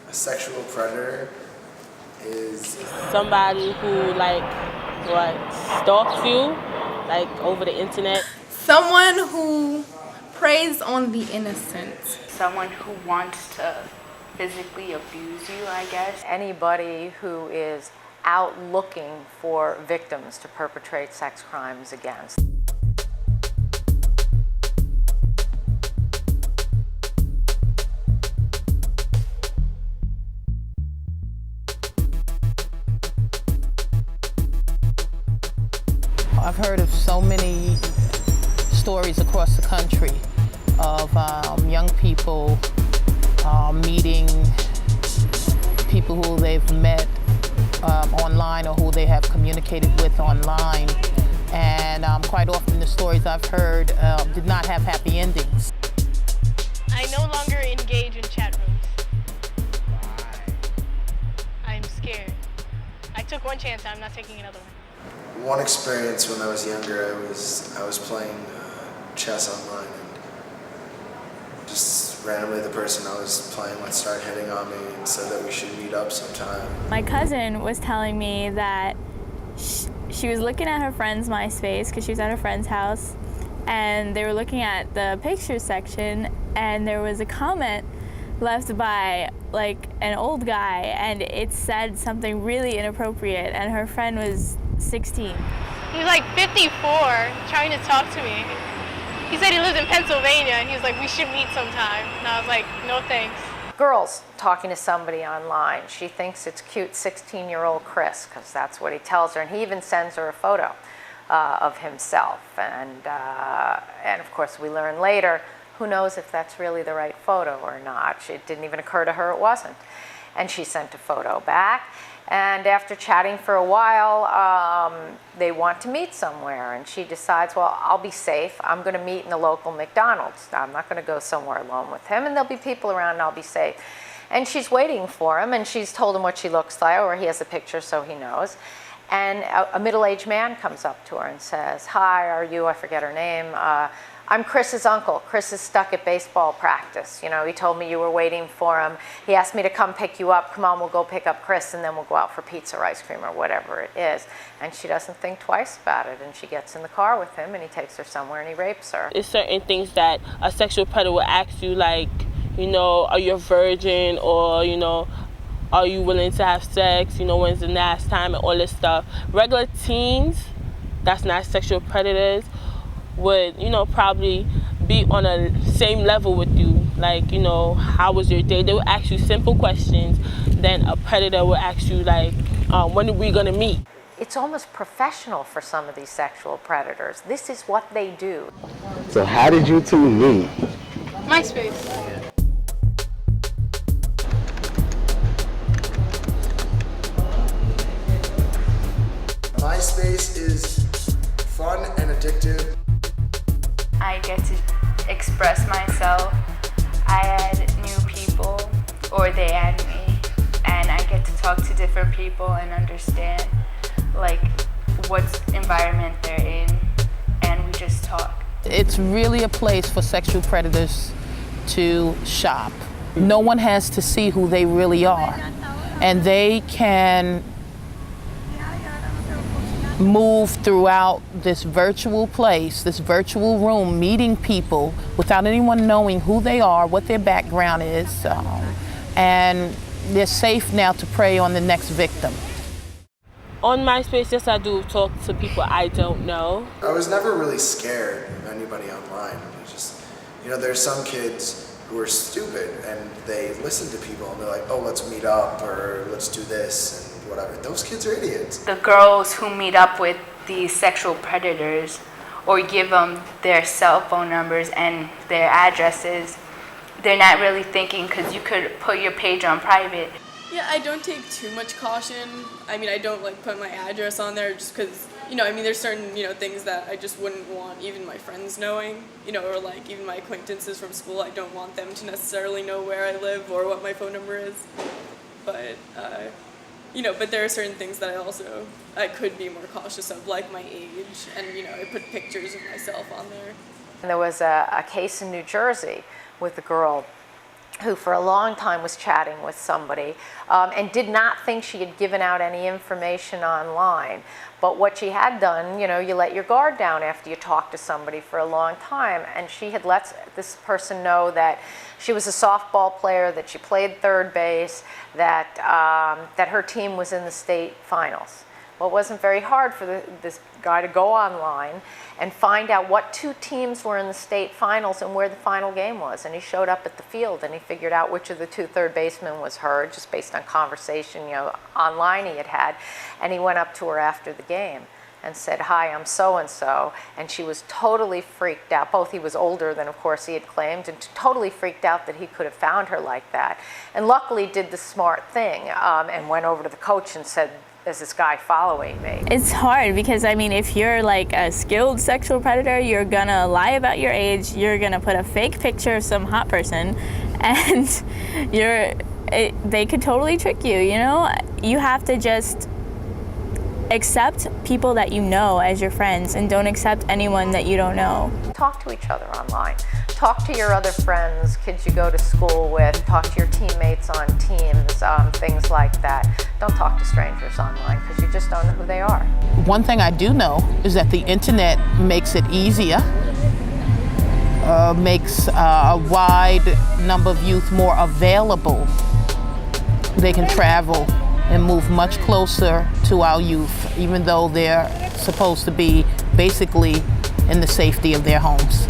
A sexual predator is somebody who stalks you over the internet. Someone who preys on the innocent. Someone who wants to physically abuse you, I guess. Anybody who is out looking for victims to perpetrate sex crimes against. I've heard of so many stories across the country of young people meeting people who they've met online or who they have communicated with online. And quite often the stories I've heard did not have happy endings. I no longer engage in chat rooms. I'm scared. I took one chance, I'm not taking another one. one experience when I was younger. I was playing chess online, and just randomly the person I was playing with started hitting on me and said that we should meet up sometime. My cousin was telling me that she was looking at her friend's MySpace because she was at her friend's house, and they were looking at the pictures section, and there was a comment left by like an old guy, and it said something really inappropriate, and her friend was 16. He was like 54, trying to talk to me. He said he lives in Pennsylvania, and he was like, we should meet sometime. And I was like, no thanks. Girl's talking to somebody online. She thinks it's cute 16-year-old Chris, because that's what he tells her, and he even sends her a photo of himself. And of course, we learn later, who knows if that's really the right photo or not. It didn't even occur to her it wasn't. And she sent a photo back. And after chatting for a while, they want to meet somewhere. And she decides, well, I'll be safe. I'm going to meet in the local McDonald's. I'm not going to go somewhere alone with him. And there'll be people around and I'll be safe. And she's waiting for him. And she's told him what she looks like, or he has a picture so he knows. And a middle-aged man comes up to her and says, hi, are you, I forget her name, I'm Chris's uncle. Chris is stuck at baseball practice. You know, he told me you were waiting for him. He asked me to come pick you up. Come on, we'll go pick up Chris, and then we'll go out for pizza or ice cream or whatever it is. And she doesn't think twice about it, and she gets in the car with him, and he takes her somewhere, and he rapes her. There's certain things that a sexual predator will ask you, like, you know, are you a virgin, or, you know, are you willing to have sex, you know, when's the last time, and all this stuff. Regular teens, that's not sexual predators, would, you know, probably be on a same level with you. Like, you know, how was your day? They will ask you simple questions. Then a predator will ask you, like, when are we gonna meet? It's almost professional for some of these sexual predators. This is what they do. So how did you two meet? MySpace. MySpace is fun and addictive. I get to express myself. I add new people, or they add me, and I get to talk to different people and understand like what environment they're in, and we just talk. It's really a place for sexual predators to shop. No one has to see who they really are, and they can move throughout this virtual place, this virtual room, meeting people without anyone knowing who they are, what their background is, and they're safe now to prey on the next victim. On MySpace, yes, I do talk to people I don't know. I was never really scared of anybody online. It's just, you know, there's some kids who are stupid and they listen to people and they're like, oh, let's meet up or let's do this and whatever. Those kids are idiots. The girls who meet up with these sexual predators or give them their cell phone numbers and their addresses, they're not really thinking, because you could put your page on private. Yeah, I don't take too much caution. I mean, I don't like put my address on there just because, you know, I mean, there's certain, you know, things that I just wouldn't want even my friends knowing, you know, or like even my acquaintances from school. I don't want them to necessarily know where I live or what my phone number is. But, you know, but there are certain things that I could be more cautious of, like my age, and, you know, I put pictures of myself on there. And there was a case in New Jersey with a girl who for a long time was chatting with somebody and did not think she had given out any information online. But what she had done, you know, you let your guard down after you talk to somebody for a long time, and she had let this person know that she was a softball player, that she played third base, that, that her team was in the state finals. Well, it wasn't very hard for this guy to go online and find out what 2 teams were in the state finals and where the final game was. And he showed up at the field and he figured out which of the 2 third basemen was her, just based on conversation, you know, online he had had. And he went up to her after the game and said, "Hi, I'm so-and-so." And she was totally freaked out. Both he was older than, of course, he had claimed, and totally freaked out that he could have found her like that. And luckily did the smart thing and went over to the coach and said, "Is this guy following me?" It's hard because, I mean, if you're like a skilled sexual predator, you're gonna lie about your age, you're gonna put a fake picture of some hot person, and they could totally trick you, you know? You have to just accept people that you know as your friends and don't accept anyone that you don't know. Talk to each other online. Talk to your other friends, kids you go to school with. Talk to your teammates on teams, things like that. Don't talk to strangers online because you just don't know who they are. One thing I do know is that the internet makes it easier, makes a wide number of youth more available. They can travel and move much closer to our youth, even though they're supposed to be basically in the safety of their homes.